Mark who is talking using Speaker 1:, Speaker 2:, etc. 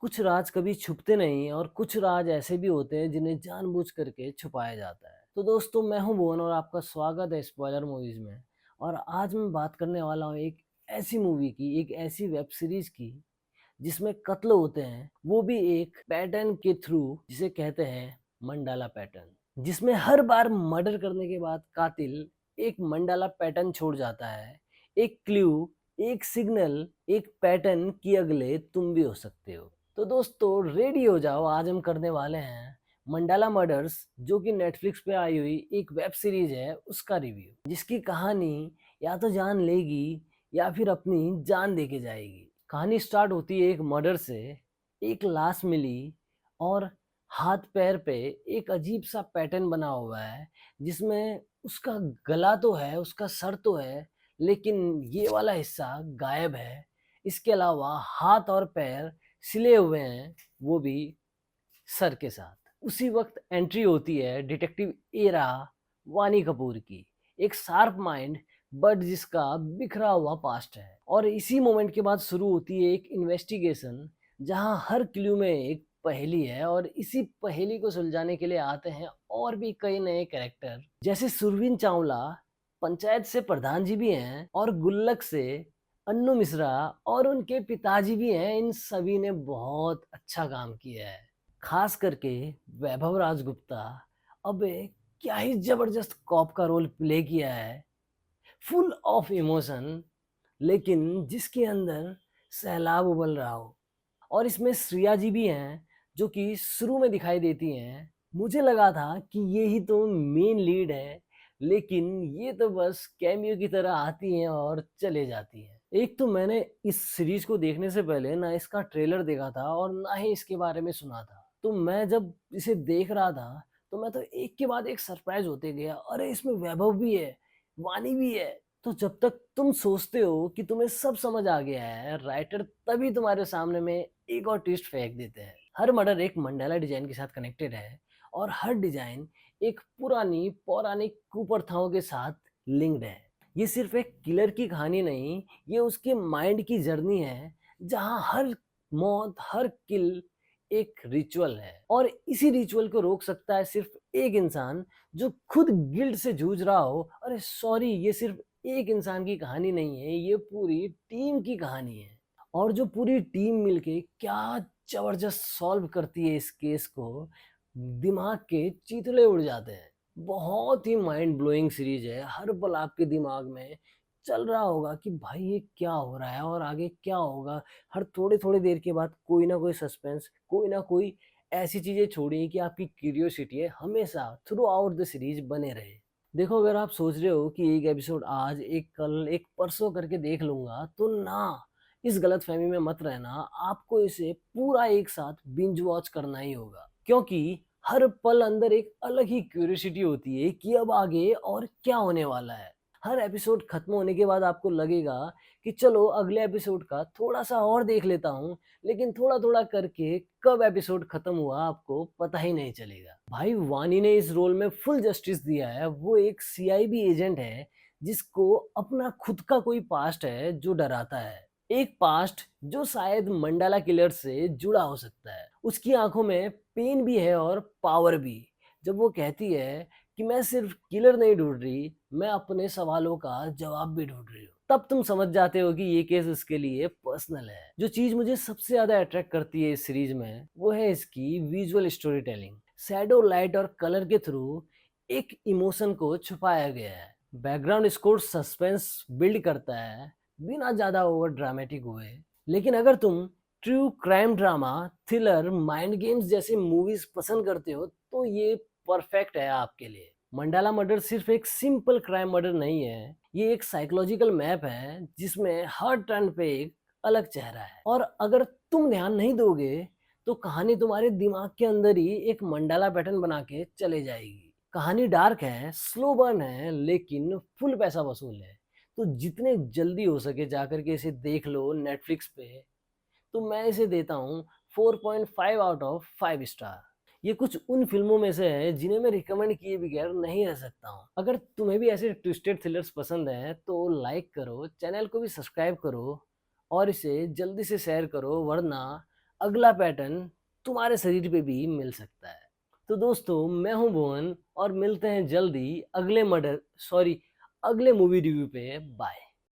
Speaker 1: कुछ राज कभी छुपते नहीं और कुछ राज ऐसे भी होते हैं जिन्हें जानबूझ करके छुपाया जाता है। तो दोस्तों, मैं हूं भुवन और आपका स्वागत है स्पॉइलर मूवीज में। और आज मैं बात करने वाला हूं एक ऐसी मूवी की, एक ऐसी वेब सीरीज की जिसमें कत्ल होते हैं, वो भी एक पैटर्न के थ्रू, जिसे कहते हैं मंडाला पैटर्न। जिसमें हर बार मर्डर करने के बाद कातिल एक मंडाला पैटर्न छोड़ जाता है, एक क्लू, एक सिग्नल, एक पैटर्न कि अगले तुम भी हो सकते हो। तो दोस्तों, रेडी हो जाओ, आज हम करने वाले हैं मंडाला मर्डर्स, जो कि नेटफ्लिक्स पे आई हुई एक वेब सीरीज है, उसका रिव्यू, जिसकी कहानी या तो जान लेगी या फिर अपनी जान दे के जाएगी। कहानी स्टार्ट होती है एक मर्डर से। एक लाश मिली और हाथ पैर पे एक अजीब सा पैटर्न बना हुआ है, जिसमें उसका गला तो है, उसका सर तो है, लेकिन ये वाला हिस्सा गायब है। इसके अलावा हाथ और पैर सिले हुए हैं, वो भी सर के साथ। उसी वक्त एंट्री होती है डिटेक्टिव एरा वानी कपूर की, एक शार्प माइंड बट जिसका बिखरा हुआ पास्ट है। और इसी मोमेंट के बाद शुरू होती है एक इन्वेस्टिगेशन, जहां हर क्लू में एक पहेली है, और इसी पहेली को सुलझाने के लिए आते हैं और भी कई नए कैरेक्टर, जैसे सुरवीन चावला, पंचायत से प्रधान जी भी हैं, और गुल्लक से अन्नू मिश्रा, और उनके पिताजी भी हैं। इन सभी ने बहुत अच्छा काम किया है, खास करके वैभव राजगुप्ता। अबे, क्या ही जबरदस्त कॉप का रोल प्ले किया है, फुल ऑफ इमोशन, लेकिन जिसके अंदर सैलाब उबल रहा हो। और इसमें श्रिया जी भी हैं, जो कि शुरू में दिखाई देती हैं। मुझे लगा था कि ये ही तो मेन लीड है, लेकिन ये तो बस कैमियो की तरह आती हैं और चले जाती हैं। एक तो मैंने इस सीरीज को देखने से पहले ना इसका ट्रेलर देखा था और ना ही इसके बारे में सुना था। तो मैं जब इसे देख रहा था, तो मैं तो एक के बाद एक सरप्राइज होते गया। अरे, इसमें वैभव भी है, वानी भी है। तो जब तक तुम सोचते हो कि तुम्हें सब समझ आ गया है, राइटर तभी तुम्हारे सामने में एक और ट्विस्ट फेंक देते हैं। हर मर्डर एक मंडाला डिजाइन के साथ कनेक्टेड है, और हर डिजाइन एक पुरानी पौराणिक कुप्रथाओं के साथ लिंक्ड है। ये सिर्फ एक किलर की कहानी नहीं, ये उसके माइंड की जर्नी है, जहां हर मौत, हर किल एक रिचुअल है। और इसी रिचुअल को रोक सकता है सिर्फ एक इंसान, जो खुद गिल्ट से जूझ रहा हो। अरे सॉरी, ये सिर्फ एक इंसान की कहानी नहीं है, ये पूरी टीम की कहानी है। और जो पूरी टीम मिलके क्या जबरदस्त सॉल्व करती है इस केस को, दिमाग के चीथड़े उड़ जाते हैं। बहुत ही माइंड ब्लोइंग सीरीज है। हर पल आपके दिमाग में चल रहा होगा कि भाई ये क्या हो रहा है और आगे क्या होगा। हर थोड़े थोड़े देर के बाद कोई ना कोई सस्पेंस, कोई ना कोई ऐसी चीजें छोड़ी कि आपकी क्यूरियोसिटी है हमेशा थ्रू आउट द सीरीज बने रहे। देखो, अगर आप सोच रहे हो कि एक एपिसोड आज, एक कल, एक परसों करके देख लूंगा, तो ना, इस गलतफहमी में मत रहना। आपको इसे पूरा एक साथ बिंज वॉच करना ही होगा, क्योंकि हर पल अंदर एक अलग ही क्यूरियोसिटी होती है कि अब आगे और क्या होने वाला है। हर एपिसोड खत्म होने के बाद आपको लगेगा कि चलो अगले एपिसोड का थोड़ा सा और देख लेता हूँ, लेकिन थोड़ा थोड़ा करके कब एपिसोड खत्म हुआ आपको पता ही नहीं चलेगा। भाई, वानी ने इस रोल में फुल जस्टिस दिया है। वो एक सीआईबी एजेंट है, जिसको अपना खुद का कोई पास्ट है जो डराता है। एक पास्ट जो शायद मंडाला किलर से जुड़ा हो सकता है। उसकी आंखों में पेन भी है और पावर भी, जब वो कहती है कि मैं सिर्फ किलर नहीं ढूंढ रही, मैं अपने सवालों का जवाब भी ढूंढ रही हूँ। तब तुम समझ जाते हो कि ये केस उसके लिए पर्सनल है। जो चीज मुझे सबसे ज्यादा अट्रैक्ट करती है इस सीरीज में, वो है इसकी visual story telling. Shadow, light और कलर के थ्रू एक इमोशन को छुपाया गया है। बैकग्राउंड स्कोर सस्पेंस बिल्ड करता है, बिना ज्यादा ओवर ड्रामेटिक हुए। लेकिन अगर तुम true crime drama, thriller, mind games जैसे मूवीज पसंद करते हो, तो ये परफेक्ट है आपके लिए। मंडाला मर्डर सिर्फ एक सिंपल क्राइम मर्डर नहीं है, ये एक साइकोलॉजिकल मैप है, जिसमें हर टर्न पे एक अलग चेहरा है। और अगर तुम ध्यान नहीं दोगे, तो कहानी तुम्हारे दिमाग के अंदर ही एक मंडाला पैटर्न बना के चले जाएगी। कहानी डार्क है, स्लो बर्न है, लेकिन फुल पैसा वसूल है। तो जितने जल्दी हो सके जाकर के इसे देख लो नेटफ्लिक्स पे। तो मैं इसे देता हूँ 4.5 आउट ऑफ 5 स्टार। ये कुछ उन फिल्मों में से है जिन्हें मैं रिकमेंड किए बगैर नहीं रह सकता हूँ। अगर तुम्हें भी ऐसे ट्विस्टेड थ्रिलर्स पसंद हैं, तो लाइक करो, चैनल को भी सब्सक्राइब करो, और इसे जल्दी से शेयर करो, वरना अगला पैटर्न तुम्हारे शरीर पे भी मिल सकता है। तो दोस्तों, मैं हूं भुवन और मिलते हैं जल्दी अगले मूवी रिव्यू पे। बाय।